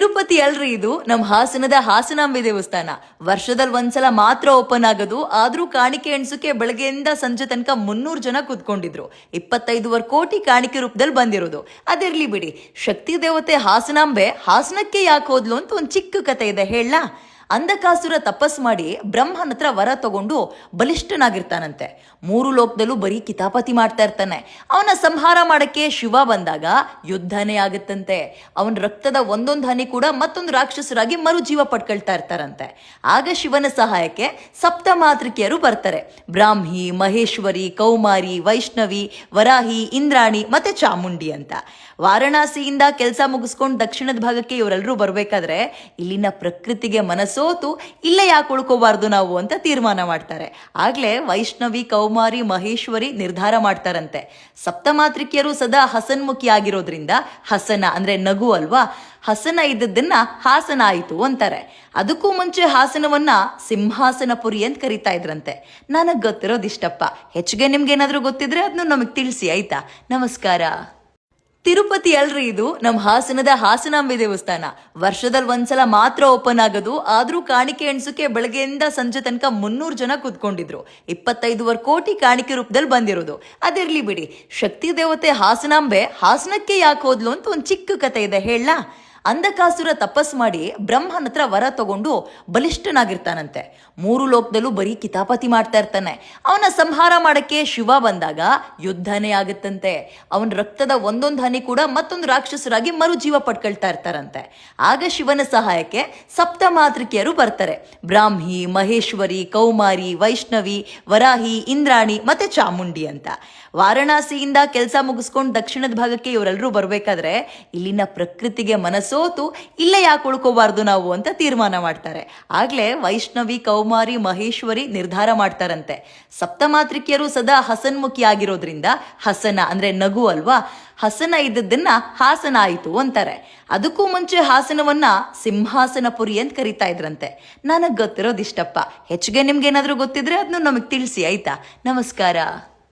ತಿರುಪತಿ ಅಲ್ರಿ ಇದು ನಮ್ ಹಾಸನದ ಹಾಸನಾಂಬೆ ದೇವಸ್ಥಾನ. ವರ್ಷದಲ್ಲಿ ಒಂದ್ಸಲ ಮಾತ್ರ ಓಪನ್ ಆಗೋದು. ಆದ್ರೂ ಕಾಣಿಕೆ ಎಣ್ಸಕ್ಕೆ ಬೆಳಗ್ಗೆಯಿಂದ ಸಂಜೆ ತನಕ 300 ಜನ ಕೂತ್ಕೊಂಡಿದ್ರು. 25 ಕೋಟಿ ಕಾಣಿಕೆ ರೂಪದಲ್ಲಿ ಬಂದಿರೋದು. ಅದಿರ್ಲಿ ಬಿಡಿ, ಶಕ್ತಿ ದೇವತೆ ಹಾಸನಾಂಬೆ ಹಾಸನಕ್ಕೆ ಯಾಕೆ ಹೋದ್ಲು ಅಂತ ಒಂದ್ ಚಿಕ್ಕ ಕತೆ ಇದೆ, ಹೇಳ. ಅಂಧಕಾಸುರ ತಪಸ್ ಮಾಡಿ ಬ್ರಹ್ಮನ ಹತ್ರ ವರ ತಗೊಂಡು ಬಲಿಷ್ಠನಾಗಿರ್ತಾನಂತೆ. 3 ಲೋಕದಲ್ಲೂ ಬರೀ ಕಿತಾಪತಿ ಮಾಡ್ತಾ ಇರ್ತಾನೆ. ಅವನ ಸಂಹಾರ ಮಾಡಕ್ಕೆ ಶಿವ ಬಂದಾಗ ಯುದ್ಧನೇ ಆಗುತ್ತಂತೆ. ಅವನ ರಕ್ತದ ಒಂದೊಂದು ಹನಿ ಕೂಡ ಮತ್ತೊಂದು ರಾಕ್ಷಸರಾಗಿ ಮರುಜೀವ ಪಡ್ಕೊಳ್ತಾ ಇರ್ತಾರಂತೆ. ಆಗ ಶಿವನ ಸಹಾಯಕ್ಕೆ ಸಪ್ತಮಾತೃಕೆಯರು ಬರ್ತಾರೆ. ಬ್ರಾಹ್ಮಿ, ಮಹೇಶ್ವರಿ, ಕೌಮಾರಿ, ವೈಷ್ಣವಿ, ವರಾಹಿ, ಇಂದ್ರಾಣಿ ಮತ್ತೆ ಚಾಮುಂಡಿ ಅಂತ. ವಾರಣಾಸಿಯಿಂದ ಕೆಲಸ ಮುಗಿಸ್ಕೊಂಡು ದಕ್ಷಿಣದ ಭಾಗಕ್ಕೆ ಇವರೆಲ್ಲರೂ ಬರ್ಬೇಕಾದ್ರೆ ಇಲ್ಲಿನ ಪ್ರಕೃತಿಗೆ ಮನಸೋತು ಇಲ್ಲೇ ಯಾಕೆ ಉಳ್ಕೋಬಾರ್ದು ನಾವು ಅಂತ ತೀರ್ಮಾನ ಮಾಡ್ತಾರೆ. ಆಗ್ಲೇ ವೈಷ್ಣವಿ, ಕೌಮಾರಿ, ಮಹೇಶ್ವರಿ ನಿರ್ಧಾರ ಮಾಡ್ತಾರಂತೆ. ಸಪ್ತಮಾತೃಕೆಯರು ಸದಾ ಹಸನ್ಮುಖಿ ಆಗಿರೋದ್ರಿಂದ ಹಸನ ಅಂದ್ರೆ ನಗು ಅಲ್ವಾ, ಹಸನ ಇದ್ದದ್ದನ್ನ ಹಾಸನ ಆಯಿತು ಅಂತಾರೆ. ಅದಕ್ಕೂ ಮುಂಚೆ ಹಾಸನವನ್ನ ಸಿಂಹಾಸನಪುರಿ ಅಂತ ಕರಿತಾ ಇದ್ರಂತೆ. ನನಗ್ ಗೊತ್ತಿರೋದಿಷ್ಟಪ್ಪ. ಹೆಚ್ಚಿಗೆ ನಿಮ್ಗೇನಾದ್ರೂ ಗೊತ್ತಿದ್ರೆ ಅದನ್ನು ನಮಗ್ ತಿಳಿಸಿ, ಆಯ್ತಾ? ನಮಸ್ಕಾರ. ತಿರುಪತಿ ಅಲ್ರಿ ಇದು ನಮ್ ಹಾಸನದ ಹಾಸನಾಂಬೆ ದೇವಸ್ಥಾನ. ವರ್ಷದಲ್ಲಿ ಒಂದ್ಸಲ ಮಾತ್ರ ಓಪನ್ ಆಗೋದು. ಆದ್ರೂ ಕಾಣಿಕೆ ಎಣ್ಸಕ್ಕೆ ಬೆಳಗ್ಗೆಯಿಂದ ಸಂಜೆ ತನಕ 300 ಜನ ಕೂತ್ಕೊಂಡಿದ್ರು. 25 ಕೋಟಿ ಕಾಣಿಕೆ ರೂಪದಲ್ಲಿ ಬಂದಿರೋದು. ಅದಿರ್ಲಿ ಬಿಡಿ, ಶಕ್ತಿ ದೇವತೆ ಹಾಸನಾಂಬೆ ಹಾಸನಕ್ಕೆ ಯಾಕೆ ಹೋದ್ಲು ಅಂತ ಒಂದ್ ಚಿಕ್ಕ ಕತೆ ಇದೆ, ಹೇಳ. ಅಂಧಕಾಸುರ ತಪಸ್ ಮಾಡಿ ಬ್ರಹ್ಮನ ಹತ್ರ ವರ ತಗೊಂಡು ಬಲಿಷ್ಠನಾಗಿರ್ತಾನಂತೆ. 3 ಲೋಕದಲ್ಲೂ ಬರೀ ಕಿತಾಪತಿ ಮಾಡ್ತಾ ಇರ್ತಾನೆ. ಅವನ ಸಂಹಾರ ಮಾಡಕ್ಕೆ ಶಿವ ಬಂದಾಗ ಯುದ್ಧನೇ ಆಗುತ್ತಂತೆ. ಅವನ ರಕ್ತದ ಒಂದೊಂದು ಹನಿ ಕೂಡ ಮತ್ತೊಂದು ರಾಕ್ಷಸರಾಗಿ ಮರುಜೀವ ಪಡ್ಕೊಳ್ತಾ ಇರ್ತಾರಂತೆ. ಆಗ ಶಿವನ ಸಹಾಯಕ್ಕೆ ಸಪ್ತಮಾತೃಕೆಯರು ಬರ್ತಾರೆ. ಬ್ರಾಹ್ಮಿ, ಮಹೇಶ್ವರಿ, ಕೌಮಾರಿ, ವೈಷ್ಣವಿ, ವರಾಹಿ, ಇಂದ್ರಾಣಿ ಮತ್ತೆ ಚಾಮುಂಡಿ ಅಂತ. ವಾರಣಾಸಿಯಿಂದ ಕೆಲಸ ಮುಗಿಸ್ಕೊಂಡು ದಕ್ಷಿಣದ ಭಾಗಕ್ಕೆ ಇವರೆಲ್ಲರೂ ಬರ್ಬೇಕಾದ್ರೆ ಇಲ್ಲಿನ ಪ್ರಕೃತಿಗೆ ಮನಸೋತು ಇಲ್ಲೇ ಯಾಕೆ ಉಳ್ಕೋಬಾರ್ದು ನಾವು ಅಂತ ತೀರ್ಮಾನ ಮಾಡ್ತಾರೆ. ಆಗ್ಲೇ ವೈಷ್ಣವಿ, ಕೌಮಾರಿ, ಮಹೇಶ್ವರಿ ನಿರ್ಧಾರ ಮಾಡ್ತಾರಂತೆ. ಸಪ್ತಮಾತೃಕೆಯರು ಸದಾ ಹಸನ್ಮುಖಿ ಆಗಿರೋದ್ರಿಂದ ಹಸನ ಅಂದ್ರೆ ನಗು ಅಲ್ವಾ, ಹಸನ ಇದ್ದದ್ದನ್ನ ಹಾಸನ ಆಯಿತು ಅಂತಾರೆ. ಅದಕ್ಕೂ ಮುಂಚೆ ಹಾಸನವನ್ನ ಸಿಂಹಾಸನಪುರಿ ಅಂತ ಕರಿತಾ ಇದ್ರಂತೆ. ನನಗ್ ಗೊತ್ತಿರೋದಿಷ್ಟಪ್ಪ. ಹೆಚ್ಚಿಗೆ ನಿಮ್ಗೇನಾದ್ರೂ ಗೊತ್ತಿದ್ರೆ ಅದನ್ನು ನಮಗ್ ತಿಳಿಸಿ, ಆಯ್ತಾ? ನಮಸ್ಕಾರ.